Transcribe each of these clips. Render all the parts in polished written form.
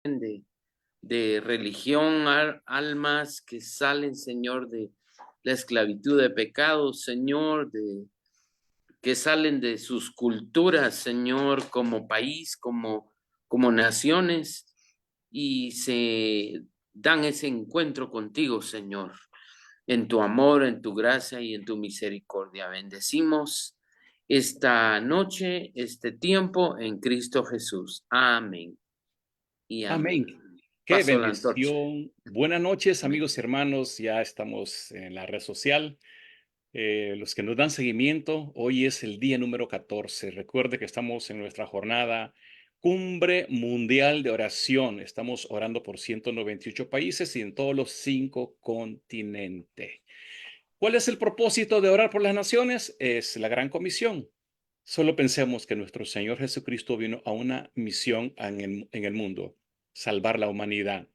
de religión, almas que salen, Señor, de la esclavitud de pecados, Señor, que salen de sus culturas, Señor, como país, como naciones, y se dan ese encuentro contigo, Señor, en tu amor, en tu gracia y en tu misericordia. Bendecimos esta noche, este tiempo en Cristo Jesús. Amén y amén. Amén. Qué Paso la antorcha. bendición. Buenas noches, amigos y hermanos. Ya estamos en la red social. Los que nos dan seguimiento, hoy es el día número 14. Recuerde que estamos en nuestra jornada Cumbre Mundial de Oración. Estamos orando por 198 países y en todos los 5 continentes. ¿Cuál es el propósito de orar por las naciones? Es la gran comisión. Solo pensemos que nuestro Señor Jesucristo vino a una misión en el mundo, salvar la humanidad.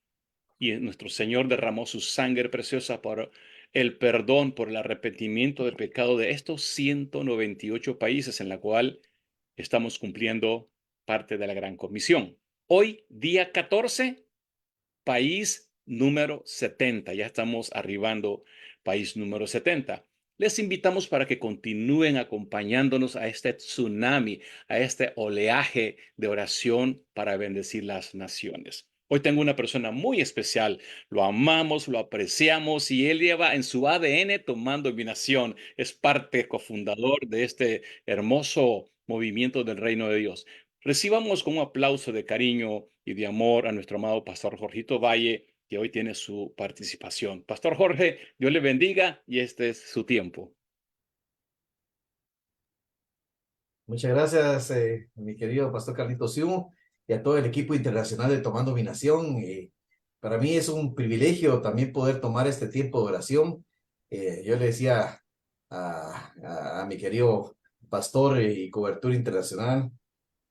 Y nuestro Señor derramó su sangre preciosa por el perdón, por el arrepentimiento del pecado de estos 198 países en la cual estamos cumpliendo parte de la gran comisión. Hoy, día 14, país número 70. Ya estamos arribando país número 70. Les invitamos para que continúen acompañándonos a este tsunami, a este oleaje de oración para bendecir las naciones. Hoy tengo una persona muy especial. Lo amamos, lo apreciamos y él lleva en su ADN tomando mi nación. Es parte cofundador de este hermoso movimiento del reino de Dios. Recibamos con un aplauso de cariño y de amor a nuestro amado Pastor Jorgito Valle, que hoy tiene su participación. Pastor Jorge, Dios le bendiga y este es su tiempo. Muchas gracias, mi querido Pastor Carlito Siu, y a todo el equipo internacional de Tomando Mi Nación. Para mí es un privilegio también poder tomar este tiempo de oración. Yo le decía a mi querido pastor y cobertura internacional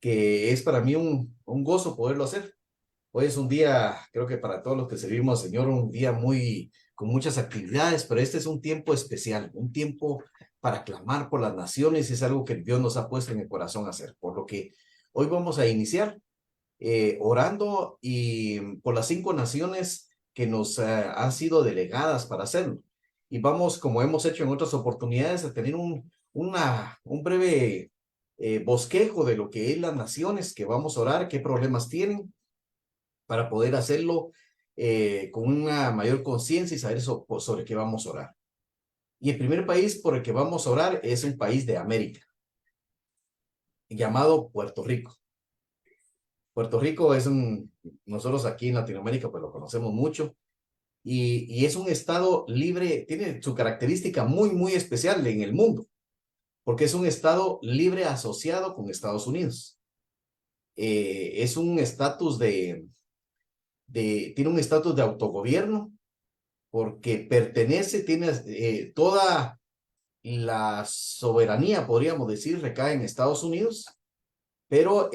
que es para mí un gozo poderlo hacer. Hoy es un día, creo que para todos los que servimos al Señor, un día con muchas actividades, pero este es un tiempo especial, un tiempo para clamar por las naciones, y es algo que Dios nos ha puesto en el corazón hacer. Por lo que hoy vamos a iniciar orando y por las 5 naciones que nos han sido delegadas para hacerlo. Y vamos, como hemos hecho en otras oportunidades, a tener un breve bosquejo de lo que es las naciones que vamos a orar, qué problemas tienen, para poder hacerlo con una mayor conciencia y saber sobre qué vamos a orar. Y el primer país por el que vamos a orar es un país de América, llamado Puerto Rico. Puerto Rico nosotros aquí en Latinoamérica pues lo conocemos mucho, y es un estado libre, tiene su característica muy especial en el mundo, porque es un estado libre asociado con Estados Unidos. Es un estatus tiene un estatus de autogobierno, porque tiene toda la soberanía, podríamos decir, recae en Estados Unidos, pero,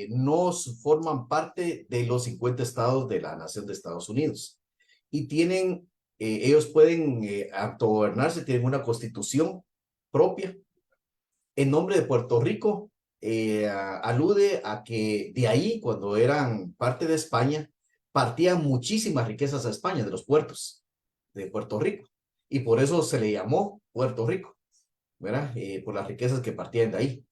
no forman parte de los 50 estados de la nación de Estados Unidos. Y ellos pueden autogobernarse, tienen una constitución propia. El nombre de Puerto Rico alude a que de ahí, cuando eran parte de España, partían muchísimas riquezas a España de los puertos de Puerto Rico. Y por eso se le llamó Puerto Rico, ¿verdad? Por las riquezas que partían de ahí.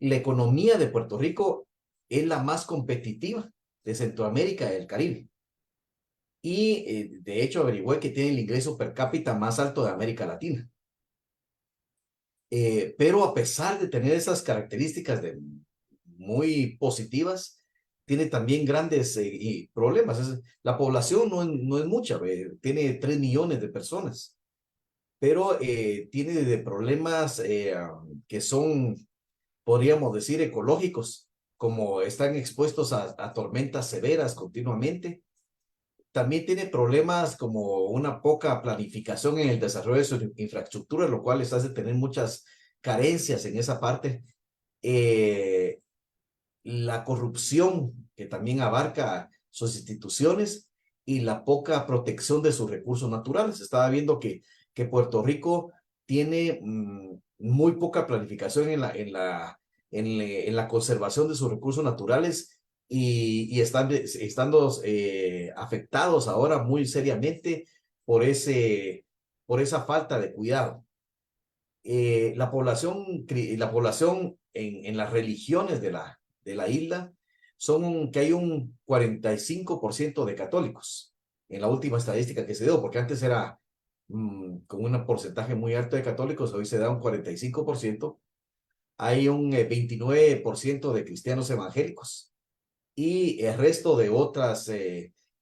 La economía de Puerto Rico es la más competitiva de Centroamérica y del Caribe. Y de hecho averigüé que tiene el ingreso per cápita más alto de América Latina. Pero a pesar de tener esas características muy positivas, tiene también grandes problemas. La población no es mucha, tiene 3 millones de personas, pero tiene de problemas que son, podríamos decir, ecológicos, como están expuestos a tormentas severas continuamente. También tiene problemas como una poca planificación en el desarrollo de su infraestructura, lo cual les hace tener muchas carencias en esa parte. La corrupción, que también abarca sus instituciones, y la poca protección de sus recursos naturales. Estaba viendo que Puerto Rico tiene muy poca planificación en la conservación de sus recursos naturales y estando afectados ahora muy seriamente por esa falta de cuidado. La población en las religiones de la isla son que hay un 45% de católicos en la última estadística que se dio, porque antes era con un porcentaje muy alto de católicos, hoy se da un 45%. Hay un 29% de cristianos evangélicos y el resto de otras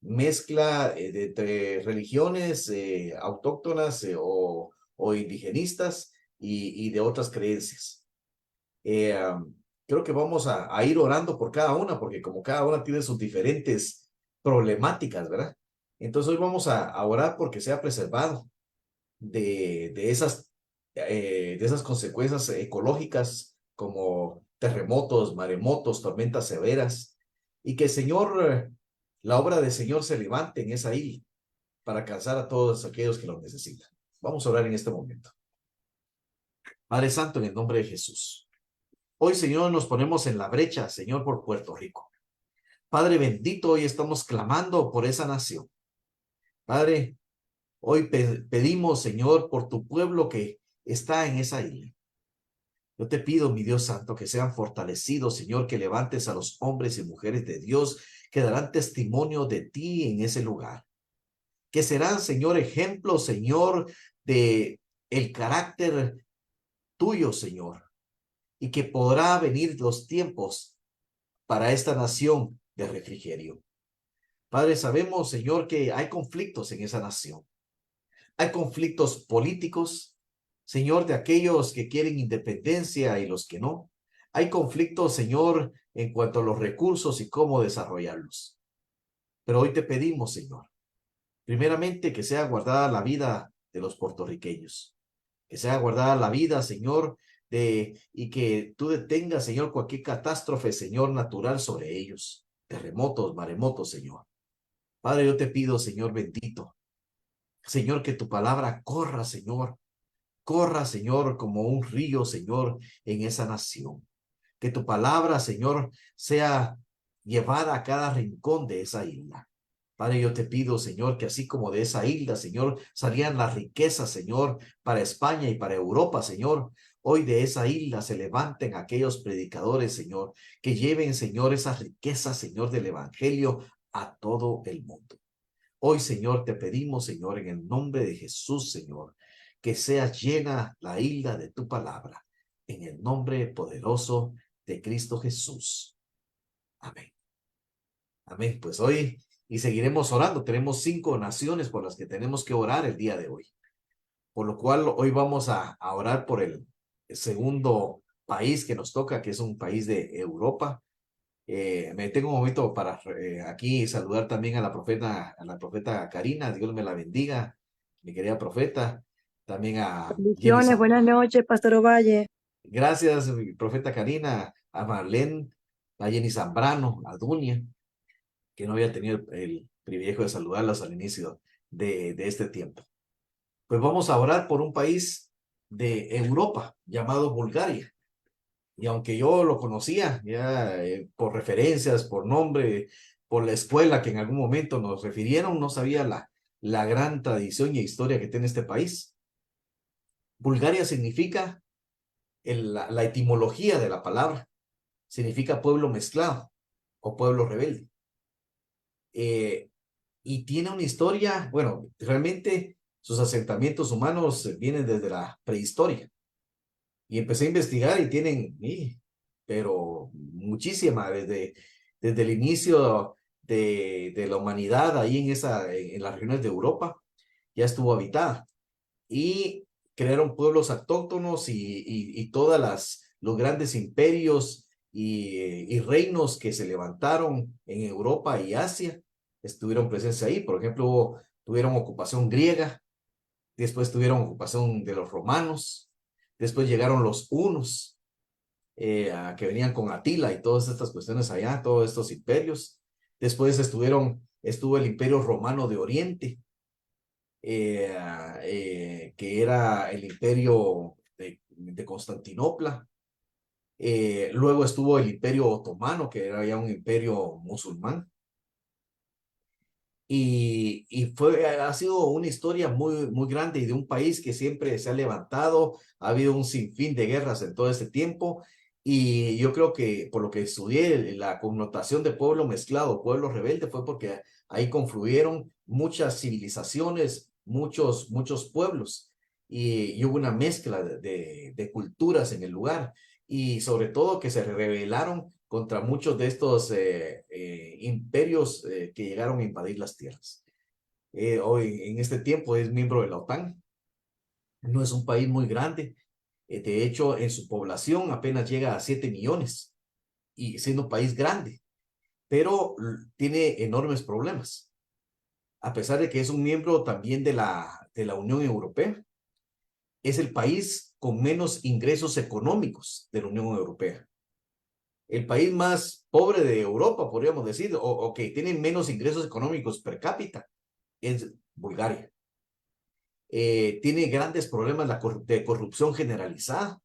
mezcla entre religiones autóctonas o indigenistas y de otras creencias. Creo que vamos a ir orando por cada una, porque como cada una tiene sus diferentes problemáticas, ¿verdad? Entonces hoy vamos a orar porque sea preservado de esas consecuencias ecológicas como terremotos, maremotos, tormentas severas, y que el Señor, la obra del Señor se levante en esa isla para alcanzar a todos aquellos que lo necesitan. Vamos a orar en este momento. Padre Santo, en el nombre de Jesús. Hoy, Señor, nos ponemos en la brecha, Señor, por Puerto Rico. Padre bendito, hoy estamos clamando por esa nación. Padre, hoy pedimos, Señor, por tu pueblo que está en esa isla. Yo te pido, mi Dios Santo, que sean fortalecidos, Señor, que levantes a los hombres y mujeres de Dios que darán testimonio de ti en ese lugar. Que serán, Señor, ejemplos, Señor, de el carácter tuyo, Señor. Y que podrá venir los tiempos para esta nación de refrigerio. Padre, sabemos, Señor, que hay conflictos en esa nación. Hay conflictos políticos, Señor, de aquellos que quieren independencia y los que no. Hay conflictos, Señor, en cuanto a los recursos y cómo desarrollarlos. Pero hoy te pedimos, Señor, primeramente que sea guardada la vida de los puertorriqueños, que sea guardada la vida, Señor, y que tú detengas, Señor, cualquier catástrofe, Señor, natural sobre ellos, terremotos, maremotos, Señor. Padre, yo te pido, Señor bendito, Señor, que tu palabra corra, Señor, como un río, Señor, en esa nación. Que tu palabra, Señor, sea llevada a cada rincón de esa isla. Padre, yo te pido, Señor, que así como de esa isla, Señor, salían las riquezas, Señor, para España y para Europa, Señor. Hoy de esa isla se levanten aquellos predicadores, Señor, que lleven, Señor, esas riquezas, Señor, del Evangelio a todo el mundo. Hoy, Señor, te pedimos, Señor, en el nombre de Jesús, Señor, que sea llena la isla de tu palabra, en el nombre poderoso de Cristo Jesús. Amén. Amén. Pues hoy, y seguiremos orando, tenemos 5 naciones por las que tenemos que orar el día de hoy. Por lo cual, hoy vamos a orar por el segundo país que nos toca, que es un país de Europa. Me tengo un momento para aquí saludar también a la profeta Karina, Dios me la bendiga, mi querida profeta, también a Jenny Bendiciones, buenas noches, Pastor Ovalle. Gracias, mi profeta Karina, a Marlene, a Jenny Zambrano, a Dunia, que no había tenido el privilegio de saludarlas al inicio de este tiempo. Pues vamos a orar por un país de Europa llamado Bulgaria. Y aunque yo lo conocía ya por referencias, por nombre, por la escuela que en algún momento nos refirieron, no sabía la gran tradición y historia que tiene este país. Bulgaria significa, la etimología de la palabra, significa pueblo mezclado o pueblo rebelde. Y tiene una historia, bueno, realmente sus asentamientos humanos vienen desde la prehistoria. Y empecé a investigar y tienen, pero muchísima, desde el inicio de la humanidad ahí en las regiones de Europa, ya estuvo habitada. Y crearon pueblos autóctonos y todas los grandes imperios y reinos que se levantaron en Europa y Asia estuvieron presentes ahí. Por ejemplo, tuvieron ocupación griega, después tuvieron ocupación de los romanos, después llegaron los hunos, que venían con Atila y todas estas cuestiones allá, todos estos imperios. Después estuvo el Imperio Romano de Oriente, que era el imperio de Constantinopla. Luego estuvo el Imperio Otomano, que era ya un imperio musulmán. Y ha sido una historia muy grande y de un país que siempre se ha levantado. Ha habido un sinfín de guerras en todo este tiempo. Y yo creo que por lo que estudié, la connotación de pueblo mezclado, pueblo rebelde, fue porque ahí confluyeron muchas civilizaciones, muchos pueblos. Y hubo una mezcla de culturas en el lugar. Y sobre todo que se rebelaron contra muchos de estos imperios que llegaron a invadir las tierras. Hoy, en este tiempo, es miembro de la OTAN. No es un país muy grande. De hecho, en su población apenas llega a 7 millones, y siendo un país grande, pero tiene enormes problemas. A pesar de que es un miembro también de la Unión Europea, es el país con menos ingresos económicos de la Unión Europea. El país más pobre de Europa, podríamos decir, o que tiene menos ingresos económicos per cápita, es Bulgaria. Tiene grandes problemas de corrupción generalizada,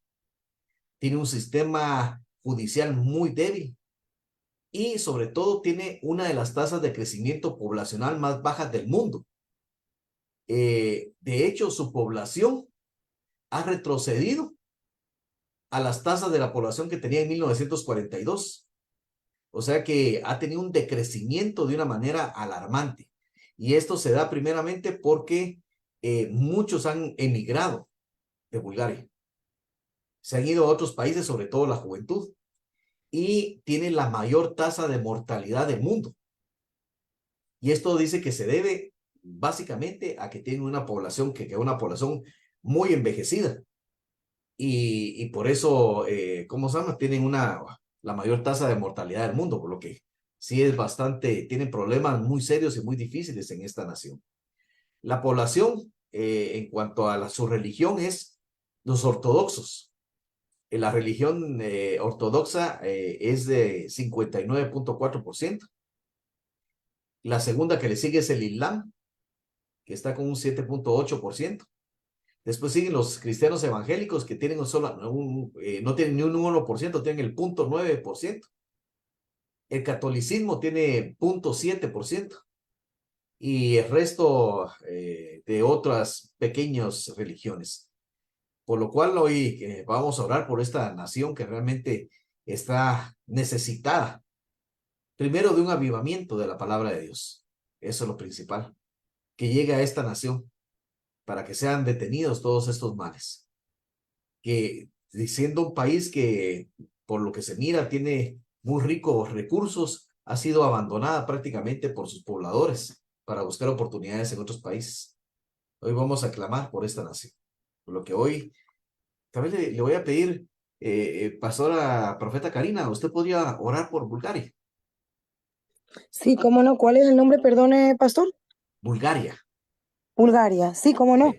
tiene un sistema judicial muy débil y sobre todo tiene una de las tasas de crecimiento poblacional más bajas del mundo. De hecho, su población ha retrocedido a las tasas de la población que tenía en 1942. O sea que ha tenido un decrecimiento de una manera alarmante. Y esto se da primeramente porque muchos han emigrado de Bulgaria. Se han ido a otros países, sobre todo la juventud, y tiene la mayor tasa de mortalidad del mundo. Y esto dice que se debe básicamente a que tiene una población que es una población muy envejecida. Y por eso, ¿cómo se llama? Tienen la mayor tasa de mortalidad del mundo, por lo que sí es bastante, tienen problemas muy serios y muy difíciles en esta nación. La población, en cuanto a su religión, es los ortodoxos. La religión ortodoxa es de 59.4%. La segunda que le sigue es el Islam, que está con un 7.8%. Después siguen los cristianos evangélicos, que tienen no tienen ni un 1%, tienen el 0.9%. El catolicismo tiene 0.7%. Y el resto de otras pequeñas religiones. Por lo cual hoy vamos a orar por esta nación que realmente está necesitada, primero, de un avivamiento de la palabra de Dios. Eso es lo principal, que llegue a esta nación para que sean detenidos todos estos males. Que siendo un país que, por lo que se mira, tiene muy ricos recursos, ha sido abandonada prácticamente por sus pobladores para buscar oportunidades en otros países. Hoy vamos a clamar por esta nación. Por lo que hoy también le voy a pedir, pastora profeta Karina, ¿usted podría orar por Bulgaria? Sí, cómo no. ¿Cuál es el nombre, perdone, pastor? Bulgaria. Bulgaria. Sí, cómo no.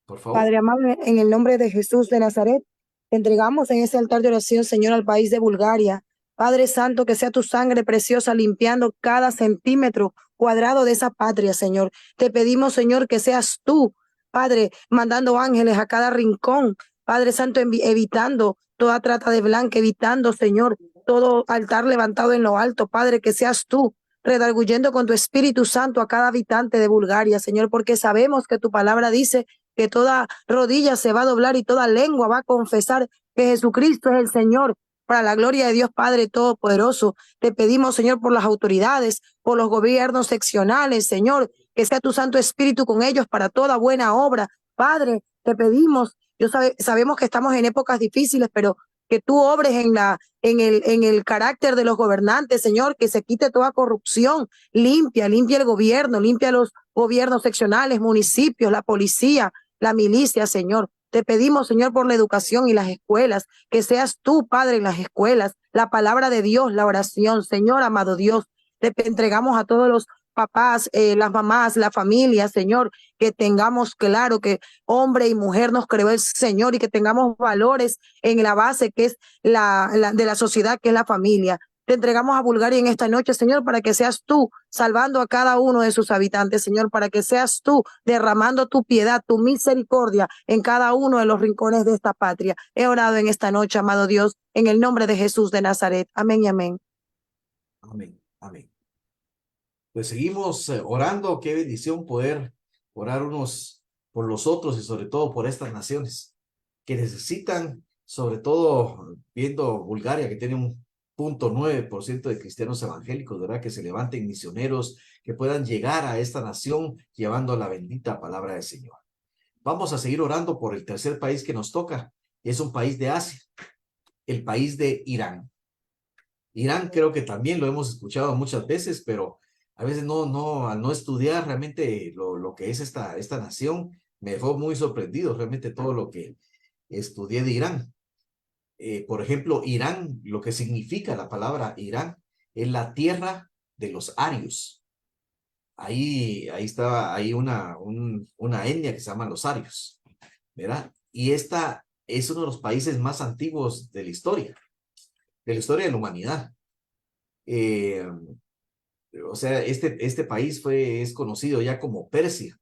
Por favor. Padre amable, en el nombre de Jesús de Nazaret, te entregamos en ese altar de oración, Señor, al país de Bulgaria. Padre Santo, que sea tu sangre preciosa limpiando cada centímetro cuadrado de esa patria, Señor. Te pedimos, Señor, que seas tú, Padre, mandando ángeles a cada rincón. Padre Santo, evitando toda trata de blanca, evitando, Señor, todo altar levantado en lo alto. Padre, que seas tú redarguyendo con tu Espíritu Santo a cada habitante de Bulgaria, Señor, porque sabemos que tu palabra dice que toda rodilla se va a doblar y toda lengua va a confesar que Jesucristo es el Señor. Para la gloria de Dios Padre Todopoderoso, te pedimos, Señor, por las autoridades, por los gobiernos seccionales, Señor, que sea tu Santo Espíritu con ellos para toda buena obra. Padre, te pedimos, sabemos que estamos en épocas difíciles, pero que tú obres en el carácter de los gobernantes, Señor, que se quite toda corrupción, limpia el gobierno, limpia los gobiernos seccionales, municipios, la policía, la milicia, Señor. Te pedimos, Señor, por la educación y las escuelas, que seas tú, Padre, en las escuelas, la palabra de Dios, la oración, Señor, amado Dios. Te entregamos a todos los papás, las mamás, la familia, Señor, que tengamos claro que hombre y mujer nos creó el Señor y que tengamos valores en la base que es de la sociedad, que es la familia. Te entregamos a Bulgaria en esta noche, Señor, para que seas tú salvando a cada uno de sus habitantes, Señor, para que seas tú derramando tu piedad, tu misericordia en cada uno de los rincones de esta patria. He orado en esta noche, amado Dios, en el nombre de Jesús de Nazaret. Amén y amén. Amén, amén. Pues seguimos orando. Qué bendición poder orar unos por los otros y sobre todo por estas naciones que necesitan, sobre todo viendo Bulgaria, que tiene un 0.9% de cristianos evangélicos, ¿verdad? Que se levanten misioneros, que puedan llegar a esta nación llevando la bendita palabra del Señor. Vamos a seguir orando por el tercer país que nos toca. Es un país de Asia, el país de Irán. Irán creo que también lo hemos escuchado muchas veces, pero a veces al no estudiar realmente lo que es esta nación, me dejó muy sorprendido realmente todo lo que estudié de Irán. Por ejemplo, Irán, lo que significa la palabra Irán, es la tierra de los arios. Ahí estaba, hay una etnia que se llama los arios, ¿verdad? Y esta es uno de los países más antiguos de la historia de la humanidad. O sea, este país es conocido ya como Persia,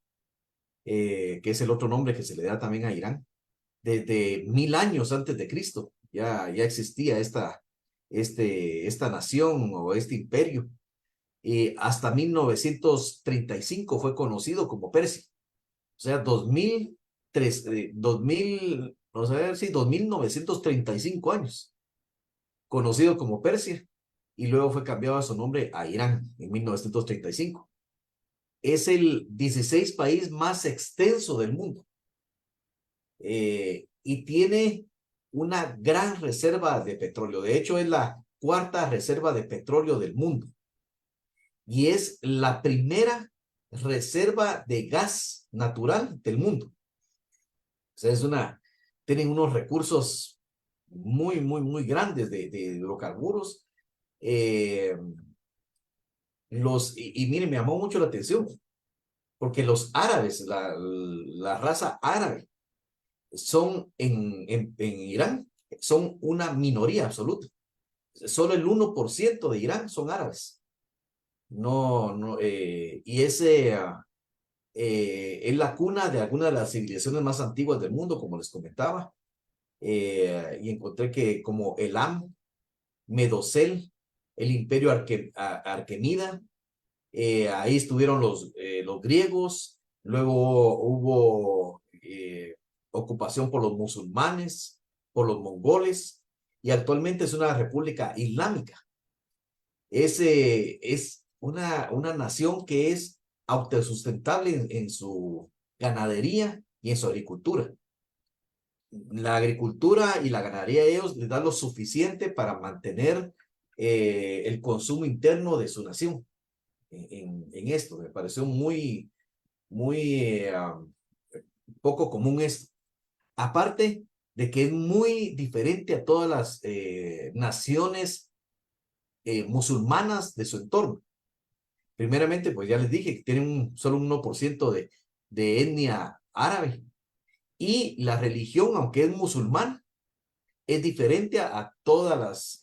que es el otro nombre que se le da también a Irán. Desde 1000 años antes de Cristo ya existía esta nación o este imperio. Hasta 1935 fue conocido como Persia. O sea, 2935 años conocido como Persia, y luego fue cambiado su nombre a Irán en 1935. Es el 16 país más extenso del mundo y tiene una gran reserva de petróleo. De hecho, es la cuarta reserva de petróleo del mundo y es la primera reserva de gas natural del mundo. O sea, tienen unos recursos muy, muy, muy grandes de hidrocarburos. Y miren, me llamó mucho la atención, porque los árabes, la raza árabe, son en Irán, son una minoría absoluta. Solo el 1% de Irán son árabes. Y ese es la cuna de algunas de las civilizaciones más antiguas del mundo, como les comentaba. Y encontré que como Elam, Medosel, el imperio Arquemida, ahí estuvieron los griegos, luego hubo ocupación por los musulmanes, por los mongoles, y actualmente es una república islámica. Es una nación que es autosustentable en su ganadería y en su agricultura. La agricultura y la ganadería de ellos les da lo suficiente para mantener el consumo interno de su nación. En esto me pareció muy poco común esto. Aparte de que es muy diferente a todas las naciones musulmanas de su entorno. Primeramente, pues ya les dije que tienen solo un 1% de etnia árabe. Y la religión, aunque es musulmana, es diferente a todas las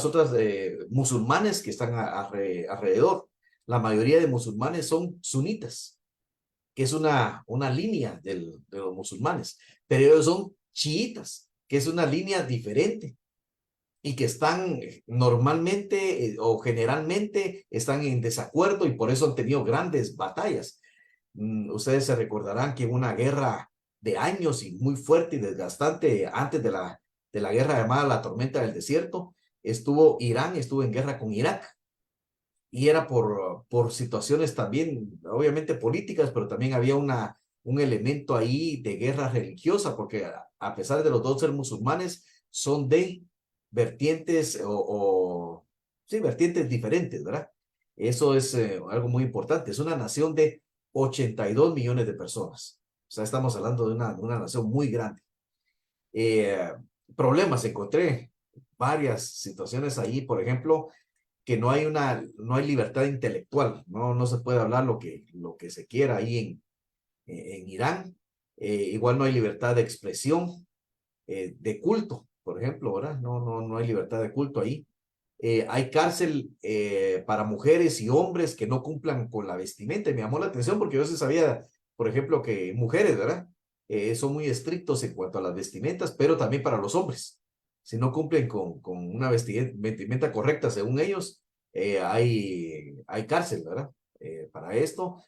otras musulmanes que están alrededor. La mayoría de musulmanes son sunitas, que es una línea de los musulmanes, pero ellos son chiitas, que es una línea diferente y que están normalmente o generalmente están en desacuerdo y por eso han tenido grandes batallas. Ustedes se recordarán que en una guerra de años y muy fuerte y desgastante antes de la guerra llamada la tormenta del desierto, Irán estuvo en guerra con Irak y era por situaciones también obviamente políticas, pero también había un elemento ahí de guerra religiosa, porque a pesar de los dos ser musulmanes, son de vertientes sí, vertientes diferentes, ¿verdad? Eso es algo muy importante. Es una nación de 82 millones de personas. O sea, estamos hablando de una nación muy grande. Problemas, encontré varias situaciones ahí, por ejemplo, que no hay libertad intelectual, no se puede hablar lo que se quiera ahí en Irán. Igual no hay libertad de expresión, de culto. por ejemplo, ¿verdad? No hay libertad de culto ahí. Hay cárcel para mujeres y hombres que no cumplan con la vestimenta. Y me llamó la atención porque yo sí sabía, por ejemplo, que mujeres, ¿verdad? Son muy estrictos en cuanto a las vestimentas, pero también para los hombres. Si no cumplen con una vestimenta correcta, según ellos, hay cárcel, ¿verdad? Para esto.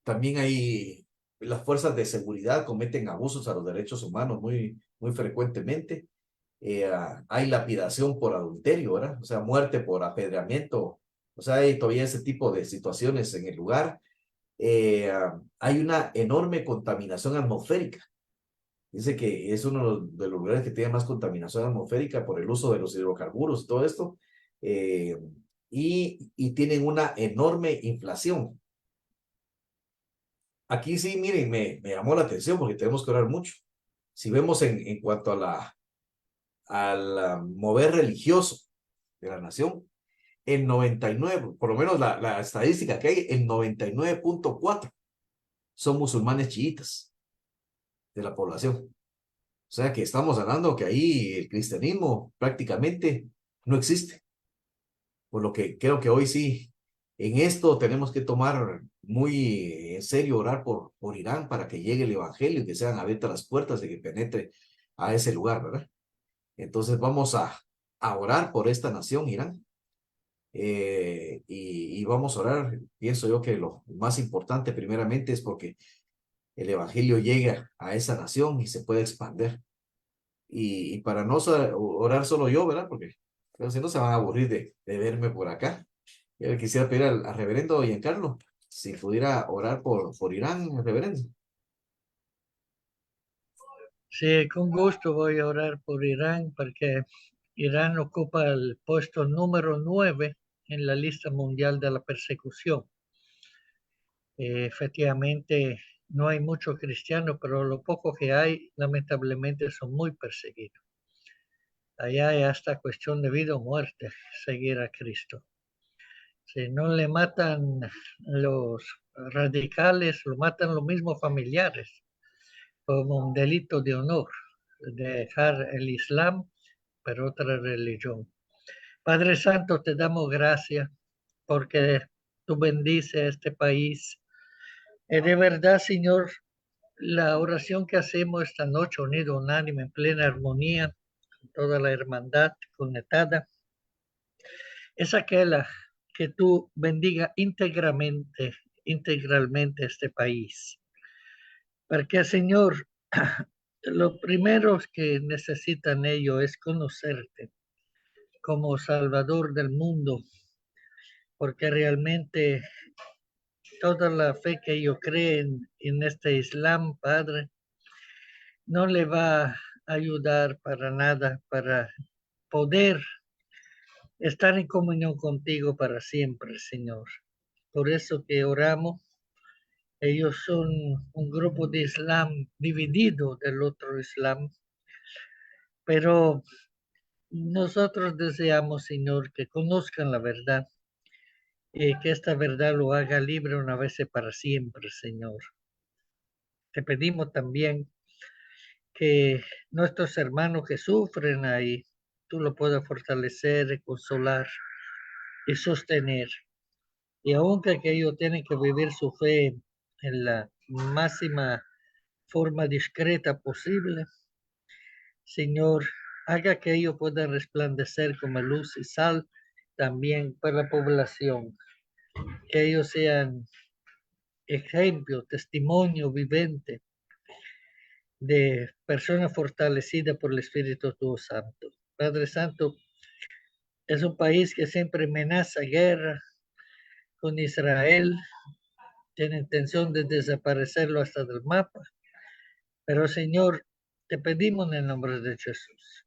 También hay las fuerzas de seguridad cometen abusos a los derechos humanos muy frecuentemente. Hay lapidación por adulterio, ¿verdad? O sea, muerte por apedreamiento. O sea, hay todavía ese tipo de situaciones en el lugar. Hay una enorme contaminación atmosférica. Dice que es uno de los lugares que tiene más contaminación atmosférica por el uso de los hidrocarburos y todo esto. Y tienen una enorme inflación. Aquí sí, miren, me llamó la atención porque tenemos que orar mucho. Si vemos en cuanto al mover religioso de la nación, el 99, por lo menos la estadística que hay, el 99.4 son musulmanes chiitas de la población. O sea que estamos hablando que ahí el cristianismo prácticamente no existe. Por lo que creo que hoy sí, en esto tenemos que tomar muy en serio, orar por Irán para que llegue el evangelio y que sean abiertas las puertas de que penetre a ese lugar, ¿verdad? Entonces vamos a orar por esta nación, Irán. Y vamos a orar, pienso yo que lo más importante primeramente es porque el evangelio llegue a esa nación y se pueda expandir. Y para no orar solo yo, ¿verdad? Porque pero si no se van a aburrir de verme por acá. Yo le quisiera pedir al reverendo Giancarlo si pudiera orar por Irán, reverendo. Sí, con gusto voy a orar por Irán porque Irán ocupa el puesto número 9 en la lista mundial de la persecución. Efectivamente, no hay muchos cristianos, pero lo poco que hay, lamentablemente, son muy perseguidos. Allá hay hasta cuestión de vida o muerte seguir a Cristo. Si no le matan los radicales, lo matan los mismos familiares como un delito de honor, dejar el Islam por otra religión. Padre Santo, te damos gracias porque tú bendices a este país. De verdad, Señor, la oración que hacemos esta noche, unido, unánime, en plena armonía, con toda la hermandad conectada, es aquella que tú bendiga integralmente este país. Porque, Señor, lo primero que necesitan ellos es conocerte como Salvador del mundo, porque realmente toda la fe que ellos creen en este Islam, Padre, no le va a ayudar para nada para poder estar en comunión contigo para siempre, Señor. Por eso que oramos. Ellos son un grupo de Islam dividido del otro Islam, pero nosotros deseamos, Señor, que conozcan la verdad y que esta verdad lo haga libre una vez y para siempre, Señor. Te pedimos también que nuestros hermanos que sufren ahí, tú lo puedas fortalecer, consolar y sostener. Y aunque ellos tienen que vivir su fe en la máxima forma discreta posible, Señor, haga que ellos puedan resplandecer como luz y sal también para la población. Que ellos sean ejemplo, testimonio vivente de personas fortalecidas por el Espíritu Santo. Padre Santo, es un país que siempre amenaza guerra con Israel, tiene intención de desaparecerlo hasta del mapa. Pero Señor, te pedimos en el nombre de Jesús.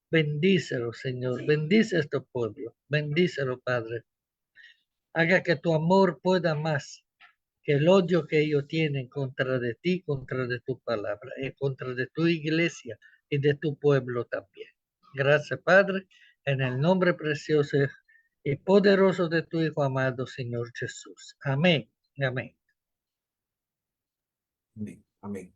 Bendícelo, Señor. Bendice a este pueblo. Bendícelo, Padre. Haga que tu amor pueda más que el odio que ellos tienen contra de ti, contra de tu palabra, y contra de tu iglesia y de tu pueblo también. Gracias, Padre, en el nombre precioso y poderoso de tu Hijo amado, Señor Jesús. Amén. Amén. Amén. Amén.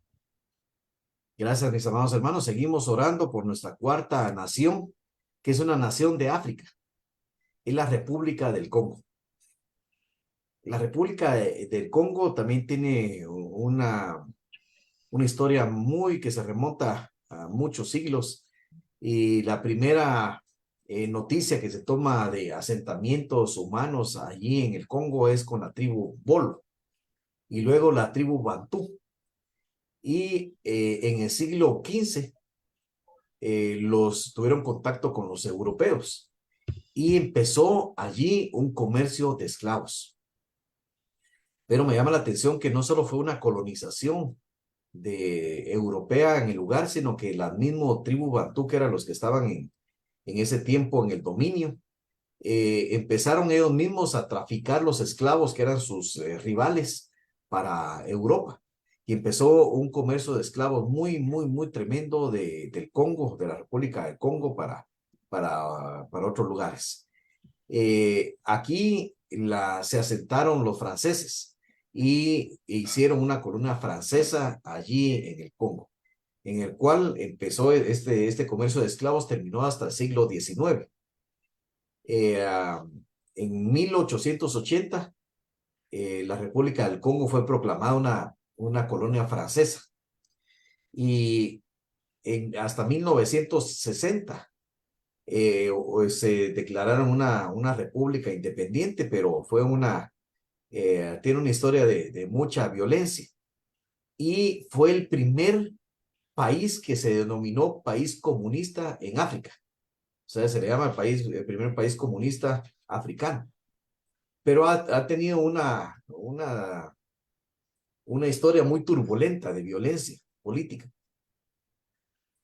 Gracias, mis amados hermanos. Seguimos orando por nuestra cuarta nación, que es una nación de África. Es la República del Congo. La República del Congo también tiene una historia muy que se remonta a muchos siglos. Y la primera noticia que se toma de asentamientos humanos allí en el Congo es con la tribu Bolo y luego la tribu Bantú. Y en el siglo XV los tuvieron contacto con los europeos y empezó allí un comercio de esclavos. Pero me llama la atención que no solo fue una colonización europea en el lugar, sino que la misma tribu Bantú, que eran los que estaban en ese tiempo en el dominio, empezaron ellos mismos a traficar los esclavos que eran sus rivales para Europa. Y empezó un comercio de esclavos muy, muy, muy tremendo del Congo, de la República del Congo para otros lugares. Aquí se asentaron los franceses y hicieron una colonia francesa allí en el Congo, en el cual empezó este comercio de esclavos, terminó hasta el siglo XIX. En 1880, la República del Congo fue proclamada una colonia francesa y hasta 1960 se declararon una república independiente, pero tiene una historia de mucha violencia y fue el primer país que se denominó país comunista en África. O sea, se le llama el primer país comunista africano. Pero ha tenido una historia muy turbulenta de violencia política,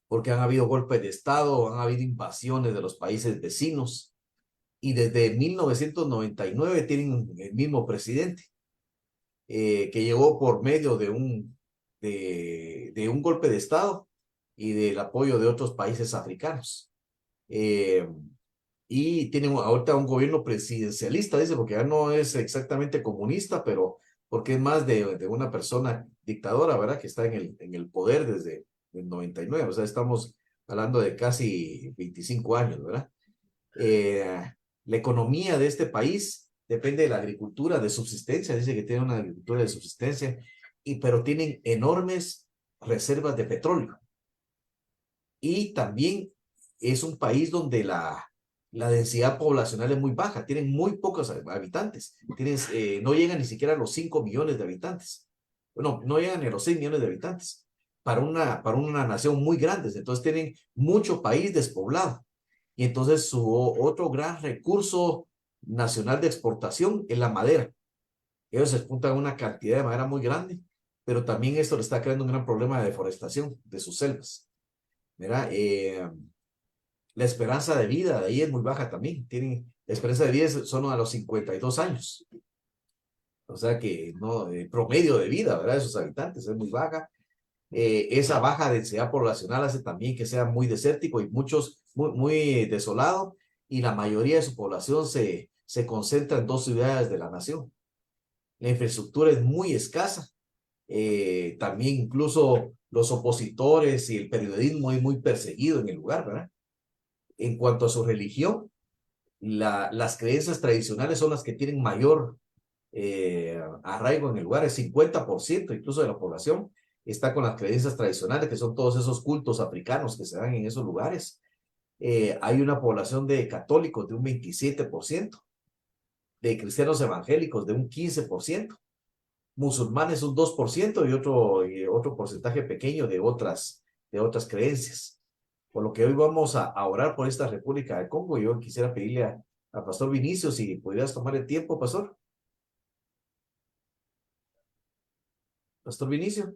porque han habido golpes de Estado, han habido invasiones de los países vecinos, y desde 1999 tienen el mismo presidente, que llegó por medio de un golpe de Estado y del apoyo de otros países africanos. Y tienen ahorita un gobierno presidencialista, dice, porque ya no es exactamente comunista, pero porque es más de una persona dictadora, ¿verdad? Que está en el poder desde el 99, o sea, estamos hablando de casi 25 años, ¿verdad? La economía de este país depende de la agricultura de subsistencia, dice que tiene una agricultura de subsistencia, pero tienen enormes reservas de petróleo. Y también es un país donde la densidad poblacional es muy baja, tienen muy pocos habitantes, no llegan ni siquiera a los 5 millones de habitantes. Bueno, no llegan ni a los 6 millones de habitantes para una nación muy grande. Entonces tienen mucho país despoblado. Y entonces su otro gran recurso nacional de exportación es la madera. Ellos exportan una cantidad de madera muy grande, pero también esto le está creando un gran problema de deforestación de sus selvas. ¿Verdad? La esperanza de vida de ahí es muy baja también. La esperanza de vida son a los 52 años. O sea que no, el promedio de vida, ¿verdad? De sus habitantes es muy baja. Esa baja densidad poblacional hace también que sea muy desértico y muy desolado, y la mayoría de su población se concentra en 2 ciudades de la nación. La infraestructura es muy escasa. También incluso los opositores y el periodismo es muy perseguido en el lugar, ¿verdad? En cuanto a su religión, las creencias tradicionales son las que tienen mayor arraigo en el lugar. El 50% incluso de la población está con las creencias tradicionales, que son todos esos cultos africanos que se dan en esos lugares. Hay una población de católicos de un 27%, de cristianos evangélicos de un 15%, musulmanes un 2% y otro porcentaje pequeño de otras creencias. Por lo que hoy vamos a orar por esta República del Congo. Yo quisiera pedirle a Pastor Vinicio si pudieras tomar el tiempo, Pastor. Pastor Vinicio,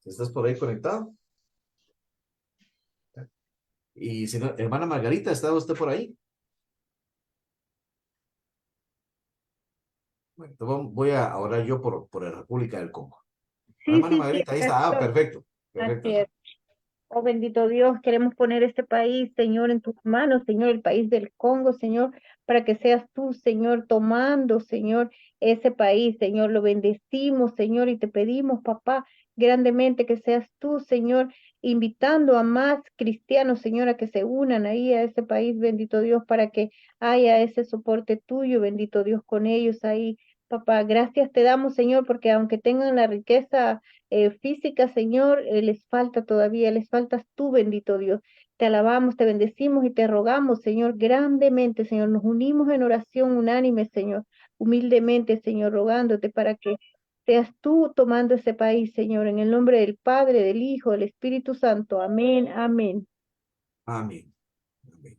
¿estás por ahí conectado? Y si no, hermana Margarita, ¿está usted por ahí? Bueno, entonces voy a orar yo por la República del Congo. Sí, Hermana sí, Margarita, ahí sí, está. Perfecto. así Perfecto. es. Oh, bendito Dios, queremos poner este país, Señor, en tus manos, Señor, el país del Congo, Señor, para que seas tú, Señor, tomando, Señor, ese país, Señor, lo bendecimos, Señor, y te pedimos, papá, grandemente, que seas tú, Señor, invitando a más cristianos, Señor, a que se unan ahí a ese país, bendito Dios, para que haya ese soporte tuyo, bendito Dios, con ellos ahí. Papá, gracias te damos, Señor, porque aunque tengan la riqueza física, Señor, les falta todavía, les faltas tú, bendito Dios. Te alabamos, te bendecimos y te rogamos, Señor, grandemente, Señor. Nos unimos en oración unánime, Señor, humildemente, Señor, rogándote para que seas tú tomando ese país, Señor, en el nombre del Padre, del Hijo, del Espíritu Santo. Amén, amén. Amén. Amén.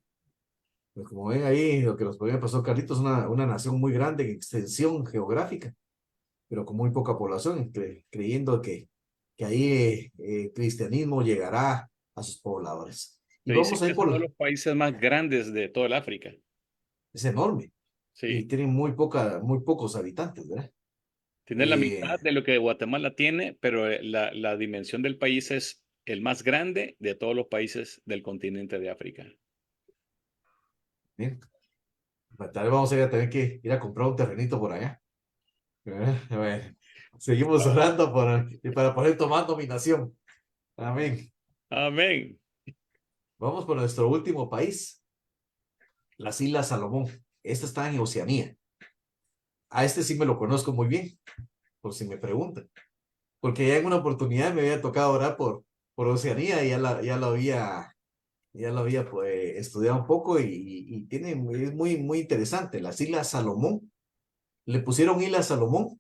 Pues como ven ahí, lo que nos ponía el pastor Carlitos, una nación muy grande en extensión geográfica, pero con muy poca población, creyendo que ahí el cristianismo llegará a sus pobladores. Y Se dice vamos a que ir es uno de por... los países más grandes de toda el África. Es enorme y Sí, tienen muy pocos habitantes, ¿verdad? tiene la mitad de lo que Guatemala tiene, pero la dimensión del país es el más grande de todos los países del continente de África. Bien. Tal vez vamos a tener que ir a comprar un terrenito por allá. Bueno, seguimos orando para poder tomar dominación. Amén. Amén. Vamos por nuestro último país, las Islas Salomón. Esta está en Oceanía. A este sí me lo conozco muy bien, por si me preguntan. Porque ya en una oportunidad me había tocado orar por Oceanía y ya lo había pues, estudiado un poco y es muy interesante. Las Islas Salomón, le pusieron Islas Salomón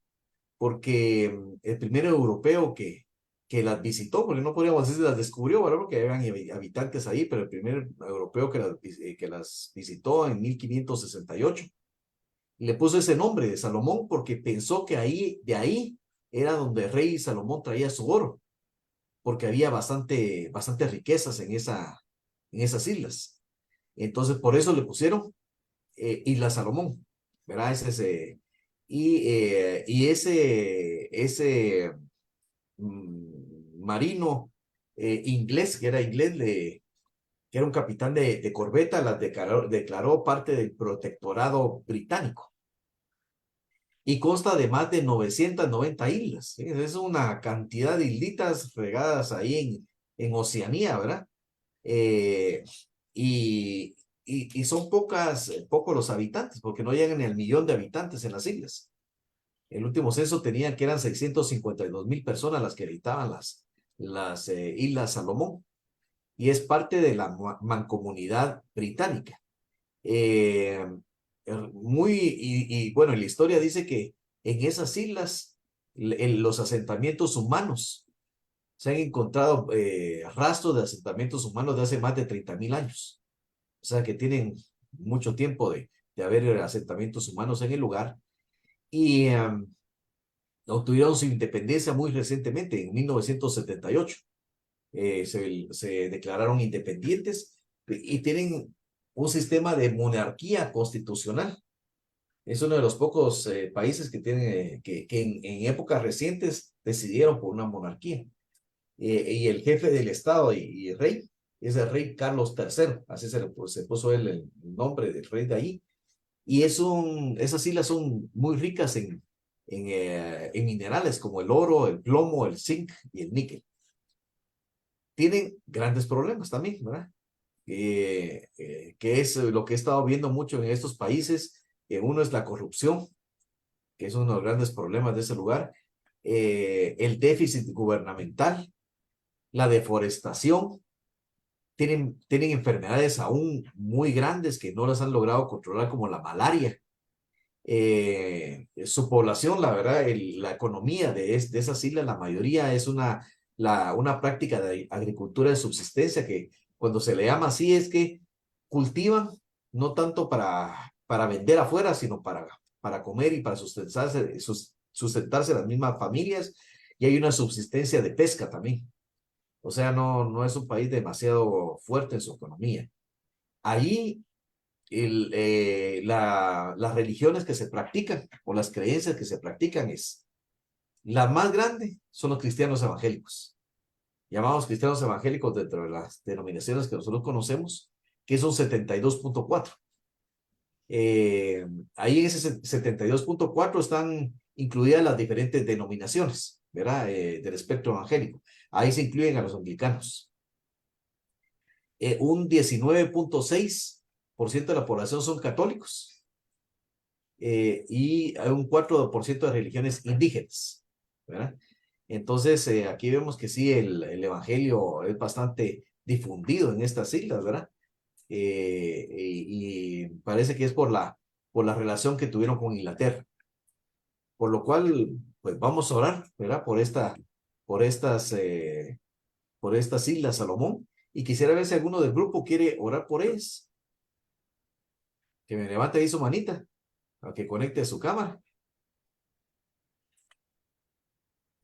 porque el primer europeo que las visitó, porque no podríamos decir que las descubrió, ¿verdad? Porque habían habitantes ahí, pero el primer europeo que las visitó en 1568, le puso ese nombre de Salomón porque pensó que de ahí era donde el rey Salomón traía su oro, porque había bastante riquezas en esas islas. Entonces, por eso le pusieron Isla Salomón, ¿verdad? Y ese marino inglés, que era inglés, que era un capitán de corbeta, las declaró parte del protectorado británico. Y consta de más de 990 islas. ¿Sí? Es una cantidad de islitas regadas ahí en Oceanía, ¿verdad? Y, y son pocos los habitantes, porque no llegan ni al 1.000.000 de habitantes en las islas. El último censo tenía que eran 652,000 personas las que habitaban las Islas Salomón, y es parte de la mancomunidad británica. Bueno, la historia dice que en esas islas, en los asentamientos humanos, se han encontrado rastros de asentamientos humanos de hace más de 30,000 años. O sea que tienen mucho tiempo de haber asentamientos humanos en el lugar. Y obtuvieron su independencia muy recientemente, en 1978. Se declararon independientes y tienen un sistema de monarquía constitucional. Es uno de los pocos países que tienen que en épocas recientes decidieron por una monarquía. Y el jefe del Estado y rey es el rey Carlos III, así se puso él el nombre del rey de ahí. Y esas islas son muy ricas en minerales como el oro, el plomo, el zinc y el níquel. Tienen grandes problemas también, ¿verdad? Que es lo que he estado viendo mucho en estos países. Uno es la corrupción, que es uno de los grandes problemas de ese lugar, el déficit gubernamental, la deforestación. Tienen enfermedades aún muy grandes que no las han logrado controlar, como la malaria. Su población, la verdad, la economía de esas islas, la mayoría es una práctica de agricultura de subsistencia, que cuando se le llama así es que cultivan no tanto para vender afuera, sino para comer y para sustentarse las mismas familias, y hay una subsistencia de pesca también. O sea, no es un país demasiado fuerte en su economía. Allí las religiones que se practican o las creencias que se practican la más grande son los cristianos evangélicos, llamados cristianos evangélicos dentro de las denominaciones que nosotros conocemos, que son 72.4. Ahí en ese 72.4 están incluidas las diferentes denominaciones. ¿verdad? Del espectro evangélico. Ahí se incluyen a los anglicanos. Un 19.6% de la población son católicos y hay un 4% de religiones indígenas, ¿verdad? Entonces, aquí vemos que sí, el evangelio es bastante difundido en estas islas, ¿verdad? Y parece que es por la relación que tuvieron con Inglaterra. Por lo cual, pues vamos a orar, ¿verdad? Por por estas islas Salomón. Y quisiera ver si alguno del grupo quiere orar por ellas. Que me levante ahí su manita, a que conecte su cámara.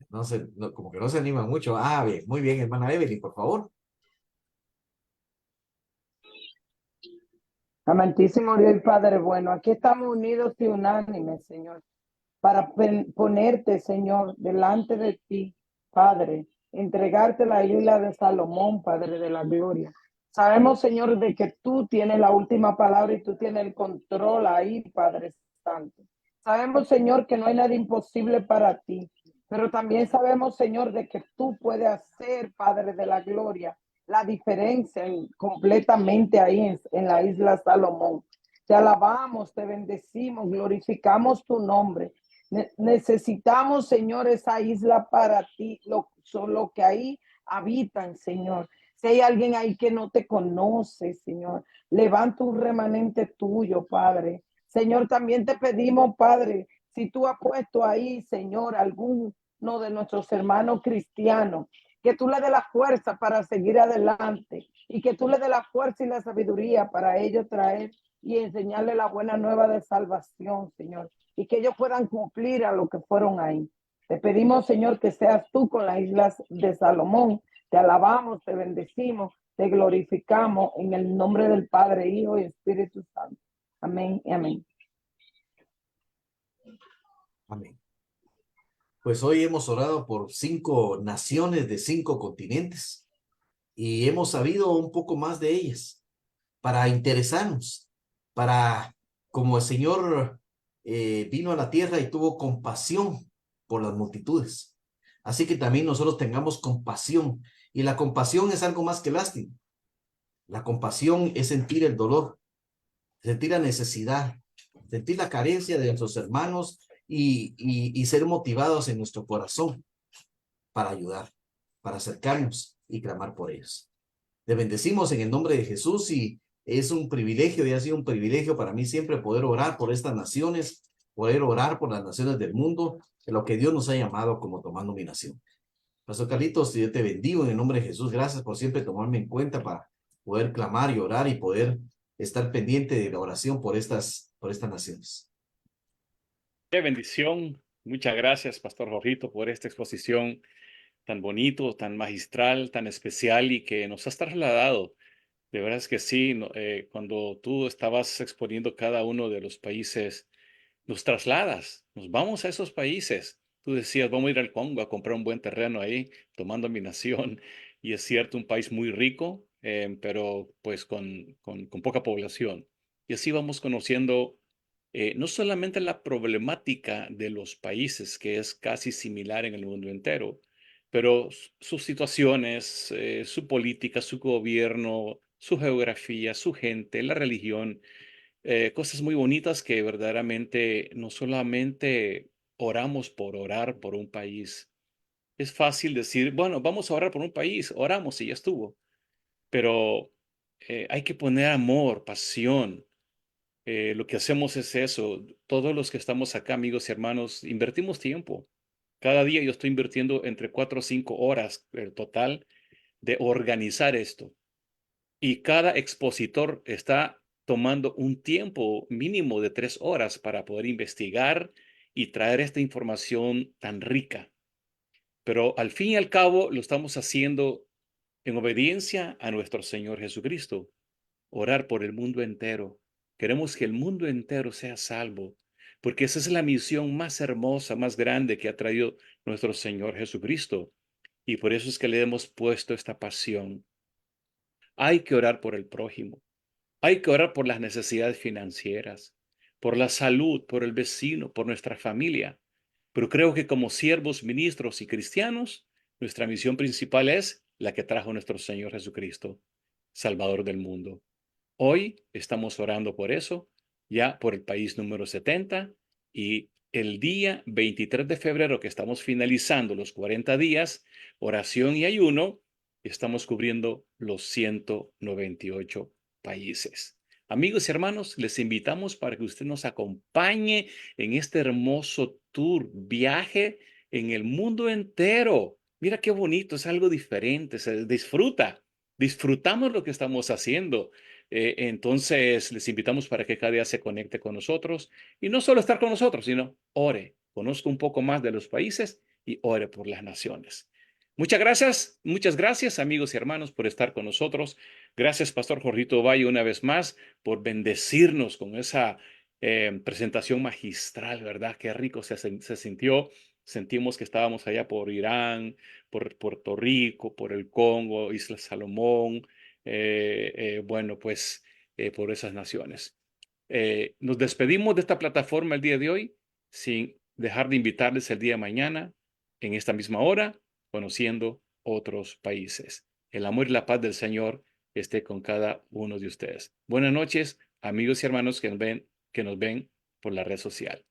No sé, como que no se anima mucho. Ah, bien, muy bien, hermana Evelyn, por favor. Amantísimo Dios y Padre bueno, aquí estamos unidos y unánimes, Señor, para ponerte, Señor, delante de ti, Padre, entregarte la isla de Salomón, Padre de la gloria. Sabemos, Señor, de que tú tienes la última palabra y tú tienes el control ahí, Padre Santo. Sabemos, Señor, que no hay nada imposible para ti, pero también sabemos, Señor, de que tú puedes hacer, Padre de la gloria, la diferencia completamente ahí en la isla Salomón. Te alabamos, te bendecimos, glorificamos tu nombre. Necesitamos, Señor, esa isla para ti, lo que ahí habitan, Señor. Si hay alguien ahí que no te conoce, Señor, levanta un remanente tuyo, Padre. Señor, también te pedimos, Padre, si tú has puesto ahí, Señor, alguno de nuestros hermanos cristianos, que tú le des la fuerza para seguir adelante y que tú le des la fuerza y la sabiduría para ellos traer y enseñarle la buena nueva de salvación, Señor, y que ellos puedan cumplir a lo que fueron ahí. Te pedimos, Señor, que seas tú con las islas de Salomón. Te alabamos, te bendecimos, te glorificamos en el nombre del Padre, Hijo y Espíritu Santo. Amén y amén. Amén. Pues hoy hemos orado por 5 naciones de 5 continentes y hemos sabido un poco más de ellas para interesarnos, para como el Señor vino a la tierra y tuvo compasión por las multitudes. Así que también nosotros tengamos compasión. Y la compasión es algo más que lástima. La compasión es sentir el dolor, sentir la necesidad, sentir la carencia de nuestros hermanos y ser motivados en nuestro corazón para ayudar, para acercarnos y clamar por ellos. Te bendecimos en el nombre de Jesús y es un privilegio y ha sido un privilegio para mí siempre poder orar por estas naciones, poder orar por las naciones del mundo, en lo que Dios nos ha llamado como tomando mi nación. Pastor Carlitos, yo te bendigo en el nombre de Jesús. Gracias por siempre tomarme en cuenta para poder clamar y orar y poder estar pendiente de la oración por estas naciones. Qué bendición. Muchas gracias, Pastor Jorgito, por esta exposición tan bonito, tan magistral, tan especial y que nos has trasladado. De verdad es que sí, cuando tú estabas exponiendo cada uno de los países, nos trasladas, nos vamos a esos países. Tú decías, vamos a ir al Congo a comprar un buen terreno ahí, tomando mi nación. Y es cierto, un país muy rico, pero pues con poca población. Y así vamos conociendo no solamente la problemática de los países, que es casi similar en el mundo entero, pero sus situaciones, su política, su gobierno, su geografía, su gente, la religión, cosas muy bonitas que verdaderamente no solamente oramos por orar por un país. Es fácil decir, bueno, vamos a orar por un país, oramos y ya estuvo, pero hay que poner amor, pasión. Lo que hacemos es eso. Todos los que estamos acá, amigos y hermanos, invertimos tiempo. Cada día yo estoy invirtiendo entre 4 o 5 horas el total de organizar esto. Y cada expositor está tomando un tiempo mínimo de 3 horas para poder investigar y traer esta información tan rica. Pero al fin y al cabo lo estamos haciendo en obediencia a nuestro Señor Jesucristo. Orar por el mundo entero. Queremos que el mundo entero sea salvo, porque esa es la misión más hermosa, más grande que ha traído nuestro Señor Jesucristo. Y por eso es que le hemos puesto esta pasión. Hay que orar por el prójimo. Hay que orar por las necesidades financieras, por la salud, por el vecino, por nuestra familia. Pero creo que como siervos, ministros y cristianos, nuestra misión principal es la que trajo nuestro Señor Jesucristo, Salvador del mundo. Hoy estamos orando por eso, ya por el país número 70, y el día 23 de febrero, que estamos finalizando los 40 días, oración y ayuno, estamos cubriendo los 198 países. Amigos y hermanos, les invitamos para que usted nos acompañe en este hermoso tour, viaje en el mundo entero. Mira qué bonito, es algo diferente, se disfruta. Disfrutamos lo que estamos haciendo. Entonces, les invitamos para que cada día se conecte con nosotros y no solo estar con nosotros, sino ore, conozca un poco más de los países y ore por las naciones. Muchas gracias, amigos y hermanos, por estar con nosotros. Gracias, Pastor Jorgito Valle, una vez más, por bendecirnos con esa presentación magistral, ¿verdad? Qué rico se sintió. Sentimos que estábamos allá por Irán, por Puerto Rico, por el Congo, Isla Salomón, bueno, pues por esas naciones. Nos despedimos de esta plataforma el día de hoy sin dejar de invitarles el día de mañana en esta misma hora, conociendo otros países. El amor y la paz del Señor esté con cada uno de ustedes. Buenas noches, amigos y hermanos que nos ven por la red social.